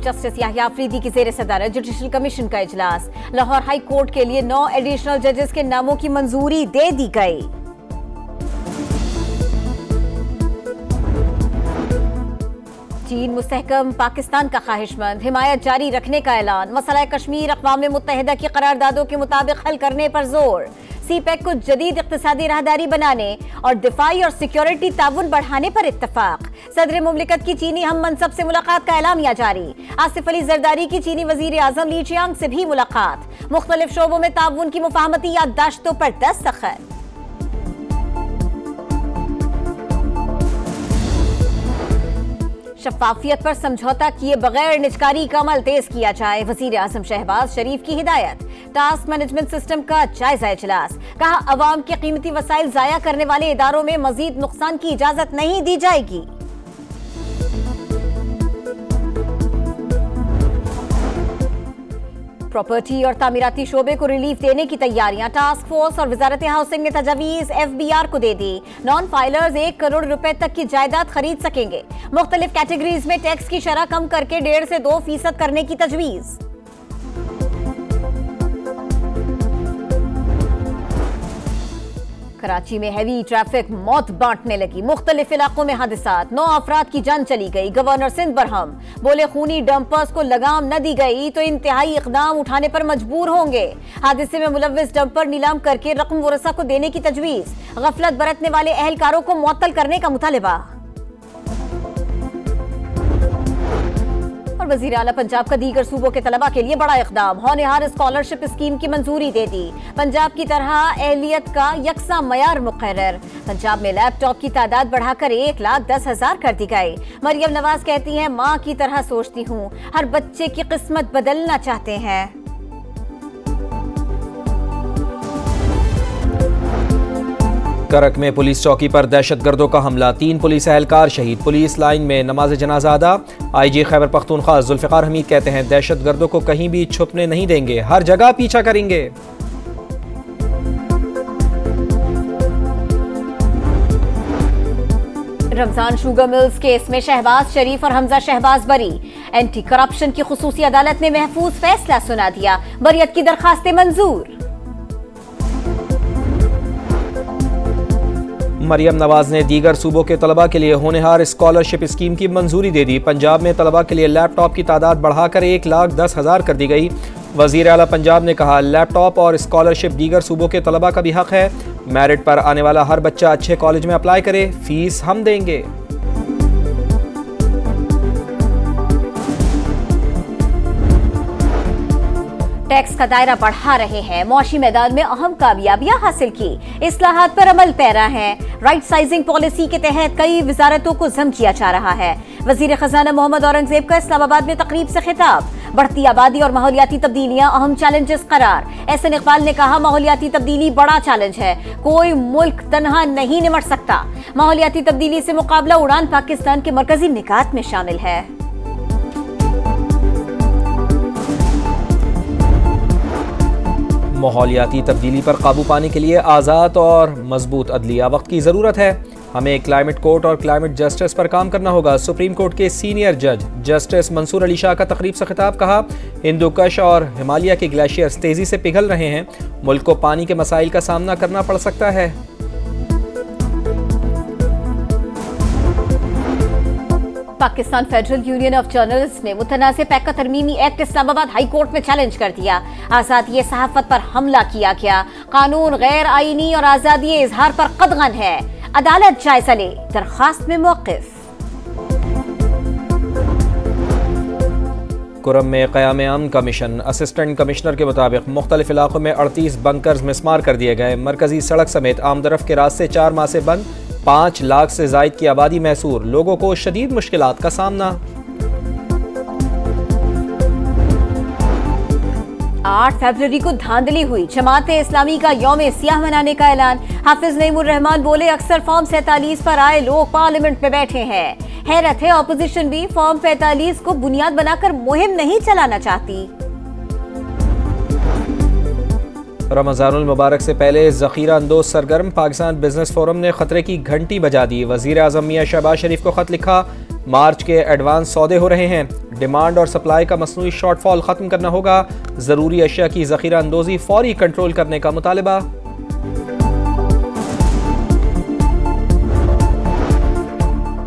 Justice Yahya Afridi की जेर सदारत जुडिशल कमीशन का इजलास। लाहौर हाई कोर्ट के लिए 9 एडिशनल जजेस के नामों की मंजूरी दे दी गई। चीन मुस्तहकम पाकिस्तान का ख्वाहिशमंद, हिमायत जारी रखने का ऐलान। मसला कश्मीर अक़वाम मुत्तहिदा की करारदादों के मुताबिक हल करने पर जोर। सीपैक को जदीद इक़्तिसादी राहदारी बनाने और दिफाई और सिक्योरिटी ताउन बढ़ाने पर इत्तफाक। सदर मुमलिकत की चीनी हम मनसब से मुलाकात का एलामिया जारी। आसिफ अली जरदारी की चीनी वजीर आजम ली चियांग से भी मुलाकात। मुख्तलिफ शोबों में ताउन की मुफाहमती याददाश्तों पर दस्तखत। शफाफियत पर समझौता किए बगैर निजकारी का अमल तेज किया जाए। वजीर आजम शहबाज शरीफ की हिदायत। टास्क मैनेजमेंट सिस्टम का जायजा इजलास। कहा अवाम के कीमती वसाइल जाया करने वाले इदारों में मजीद नुकसान की इजाजत नहीं दी जाएगी। प्रॉपर्टी और तामीराती शोबे को रिलीफ देने की तैयारियां। टास्क फोर्स और वजारत हाउसिंग ने तजावीज FBR को दे दी। नॉन फाइलर्स 1 करोड़ रुपए तक की जायदाद खरीद सकेंगे। मुख्तलिफ कैटेगरीज में टैक्स की शरह कम करके 1.5 से 2% करने की तजवीज। कराची में हैवी ट्रैफिक मौत बांटने लगी। मुख्तलिफ इलाकों में हादसात। 9 अफराद की जान चली गई। गवर्नर सिंध बरहम बोले खूनी डंपर्स को लगाम न दी गई तो इंतहाई इकदाम उठाने पर मजबूर होंगे। हादसे में मुलव्विस डंपर नीलाम करके रकम वरसा को देने की तजवीज। गफलत बरतने वाले अहलकारों को मुअत्तल करने का मुतालिबा। और वजीर आला पंजाब का दीगर सूबों के तलबा के लिए बड़ा इकदाम। होनहार स्कॉलरशिप स्कीम की मंजूरी दे दी। पंजाब की तरह अहलियत का यकसा मयार मुकर्रर। पंजाब में लैपटॉप की तादाद बढ़ाकर 1,10,000 कर दी गई। मरियम नवाज कहती हैं माँ की तरह सोचती हूँ, हर बच्चे की किस्मत बदलना चाहते हैं। करक में पुलिस चौकी पर दहशतगर्दों का हमला। 3 पुलिस एहलकार शहीद। पुलिस लाइन में नमाज जनाजा अदा। IG खैबर पख्तूनख्वा जुल्फ़िकार हमीद कहते हैं दहशतगर्दों को कहीं भी छुपने नहीं देंगे, हर जगह पीछा करेंगे। रमजान शुगर मिल्स केस में शहबाज शरीफ और हमजा शहबाज बरी। एंटी करप्शन की खुसूसी अदालत ने महफूज फैसला सुना दिया। बरियत की दरखास्तें मंजूर। मरियम नवाज ने दीगर सूबों के तलबा के लिए होनहार स्कॉलरशिप स्कीम की मंजूरी दे दी। पंजाब में तलबा के लिए लैपटॉप की तादाद बढ़ाकर 1,10,000 कर दी गई। वजीर आला पंजाब ने कहा लैपटॉप और स्कॉलरशिप दीगर सूबों के तलबा का भी हक है। मेरिट पर आने वाला हर बच्चा अच्छे कॉलेज में अप्लाई करे, फीस हम देंगे। टैक्स का दायरा बढ़ा रहे हैं। मौशी मैदान में अहम कामयाबियां हासिल की। इस्लाहात पर अमल पैरा है। राइट साइजिंग पॉलिसी के तहत कई वजारतों को जम किया जा रहा है। वजीर खजाना मोहम्मद औरंगजेब का इस्लामाबाद में तकरीब से खिताब। बढ़ती आबादी और माहौलियाती तब्दीलियां अहम चैलेंजेस करार। एहसन इकबाल ने कहा माहौलियाती तब्दीली बड़ा चैलेंज है, कोई मुल्क तनहा नहीं निमट सकता। माहौलियाती तब्दीली से मुकाबला उड़ान पाकिस्तान के मरकजी निकात में शामिल है। माहौलियाती तब्दीली पर काबू पाने के लिए आज़ाद और मजबूत अदलिया वक्त की ज़रूरत है। हमें क्लाइमेट कोर्ट और क्लाइमेट जस्टिस पर काम करना होगा। सुप्रीम कोर्ट के सीनियर जज जस्टिस मंसूर अली शाह का तकरीब से खिताब। कहा हिंदुकुश और हिमालय के ग्लेशियर्स तेजी से पिघल रहे हैं, मुल्क को पानी के मसाइल का सामना करना पड़ सकता है। Pakistan federal union of journalist ने मुतनाज़ पैका तरमीमी एक्ट इस्लामाबाद हाई कोर्ट में चैलेंज कर दिया। आज़ादी सहाफ़त पर हमला किया गया। कानून गैर आईनी और आज़ादी इजहार पर कदगन है। अदालत जायजा ले, दरखास्त में मौक़िफ़। कुरम में क़याम अमन का मिशन। असिस्टेंट कमिश्नर के मुताबिक मुख्तलिफ इलाकों में 38 बंकर्स मिसमार कर दिए गए। मरकजी सड़क समेत आमदरफ के रास्ते 4 माह से बंद। 5 लाख से जायद की आबादी महसूर। लोगों को शदीद मुश्किलात का सामना। 8 फरवरी को धांधली हुई। जमाते इस्लामी का यौम सियाह मनाने का ऐलान। हाफिज नईमुर रहमान बोले अक्सर फॉर्म 47 पर आए लोग पार्लियामेंट में बैठे हैं। हैरत है ऑपोजिशन भी फॉर्म 45 को बुनियाद बनाकर मुहिम नहीं चलाना चाहती। रमज़ानुल मुबारक से पहले ज़ख़ीरा अंदोज सरगर्म, पाकिस्तान बिजनेस फोरम ने खतरे की घंटी बजा दी। वज़ीर आज़म मियां शहबाज शरीफ को खत लिखा, मार्च के एडवांस सौदे हो रहे हैं, डिमांड और सप्लाई का मसनूई शॉर्टफॉल ख़त्म करना होगा, ज़रूरी अशिया की ज़ख़ीरा अंदोज़ी फौरी कंट्रोल करने का मुतालबा।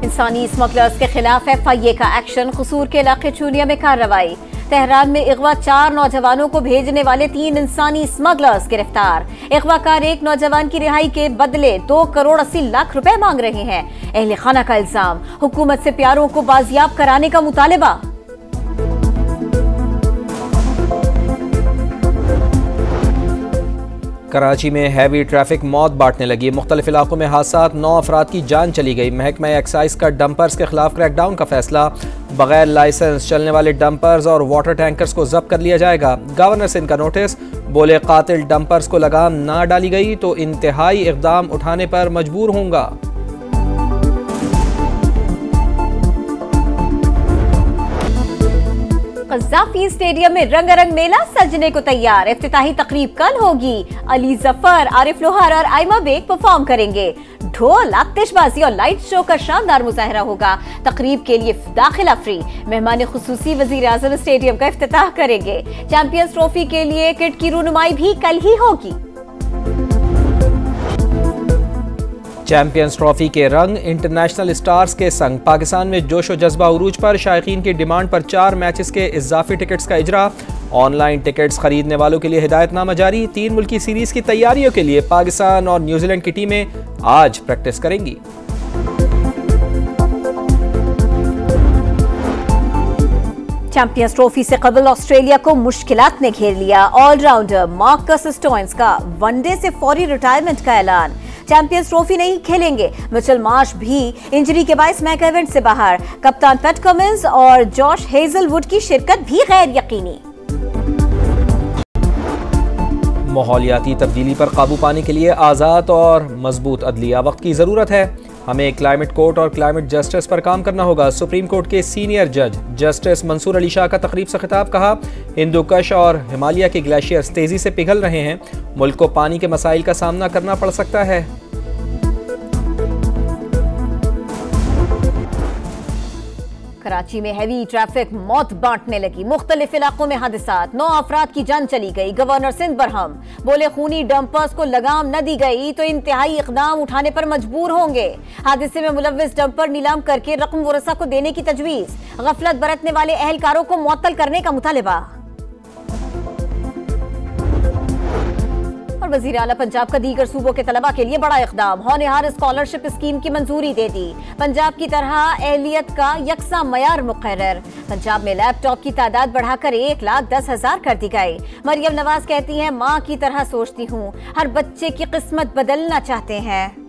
इंसानी स्मगलर्स के खिलाफ FIA का एक्शन, कसूर के इलाके चूनिया में कार्रवाई। तेहरान में अगवा 4 नौजवानों को भेजने वाले 3 इंसानी स्मगलर्स गिरफ्तार। अगवाकार एक नौजवान की रिहाई के बदले 2 करोड़ 80 लाख रुपए मांग रहे हैं। अहले खाना का इल्जाम, हुकूमत से प्यारों को बाजियाब कराने का मुतालबा। कराची में हैवी ट्रैफिक मौत बांटने लगी। मुख्तलिफ इलाकों में हादसात, 9 अफराद की जान चली गई। महकमा एक्साइज का डंपर्स के खिलाफ क्रैकडाउन का फैसला। बगैर लाइसेंस चलने वाले डंपर्स और वाटर टैंकर्स को जब्त कर लिया जाएगा। गवर्नर सिंध का नोटिस, बोले कातिल डंपर्स को लगाम ना डाली गई तो इंतहाई इक़दाम उठाने पर मजबूर होंगे। क़ज़्ज़ाफ़ी स्टेडियम में रंगारंग मेला सजने को तैयार। इफ्तिताही तकरीब कल होगी। अली जफर, आरिफ लोहार और आइमा बेग परफॉर्म करेंगे। ढोल, आतिशबाजी और लाइट शो का शानदार मुजाहरा होगा। तकरीब के लिए दाखिला फ्री। मेहमान खुसूसी वज़ीर आज़म स्टेडियम का इफ्तिताह करेंगे। चैंपियंस ट्रॉफी के लिए किट की रुनुमाई भी कल ही होगी। चैंपियंस ट्रॉफी के रंग, इंटरनेशनल स्टार्स के संग पाकिस्तान में जोशो जज्बा उरूज पर। शायकीन की डिमांड पर 4 मैचेस के इजाफी टिकट्स का इजरा। ऑनलाइन टिकट्स खरीदने वालों के लिए हिदायतनामा जारी। 3 मुल्की सीरीज की तैयारियों के लिए पाकिस्तान और न्यूजीलैंड की टीमें आज प्रैक्टिस करेंगी। चैंपियंस ट्रॉफी से कबल ऑस्ट्रेलिया को मुश्किलात ने घेर लिया। ऑलराउंडर मार्कस स्टोइन्स का वनडे से फौरी रिटायरमेंट का ऐलान। चैंपियंस ट्रॉफी नहीं खेलेंगे। मिचेल मार्श भी इंजरी के बायस मैच इवेंट से बाहर। कप्तान पैट कमिंस और जॉश हेजलवुड की शिरकत भी गैर यकीनी। माहौलियाती तब्दीली पर काबू पाने के लिए आज़ाद और मजबूत अदलिया वक्त की ज़रूरत है। हमें क्लाइमेट कोर्ट और क्लाइमेट जस्टिस पर काम करना होगा। सुप्रीम कोर्ट के सीनियर जज जस्टिस मंसूर अली शाह का तकरीब से खिताब, कहा हिंदुकुश और हिमालय के ग्लेशियर्स तेजी से पिघल रहे हैं, मुल्क को पानी के मसाइल का सामना करना पड़ सकता है। कराची में हैवी ट्रैफिक मौत बांटने लगी। मुख्तलिफ इलाकों में हादसात, 9 अफराद की जान चली गई। गवर्नर सिंध बरहम, बोले खूनी डंपर्स को लगाम न दी गई तो इंतहाई इकदाम उठाने पर मजबूर होंगे। हादसे में मुलव्विस डंपर नीलाम करके रकम वरसा को देने की तजवीज। गफलत बरतने वाले अहलकारों को मुअत्तल करने का मुतालबा। और वज़ीर आला पंजाब का दीगर सूबों के तलबा के लिए बड़ा इक़दाम। होनहार स्कॉलरशिप स्कीम की मंजूरी दे दी। पंजाब की तरह अहलियत का यकसा मयार मुकर्रर। पंजाब में लैपटॉप की तादाद बढ़ाकर 1,10,000 कर दी गई। मरियम नवाज कहती हैं, माँ की तरह सोचती हूँ, हर बच्चे की किस्मत बदलना चाहते हैं।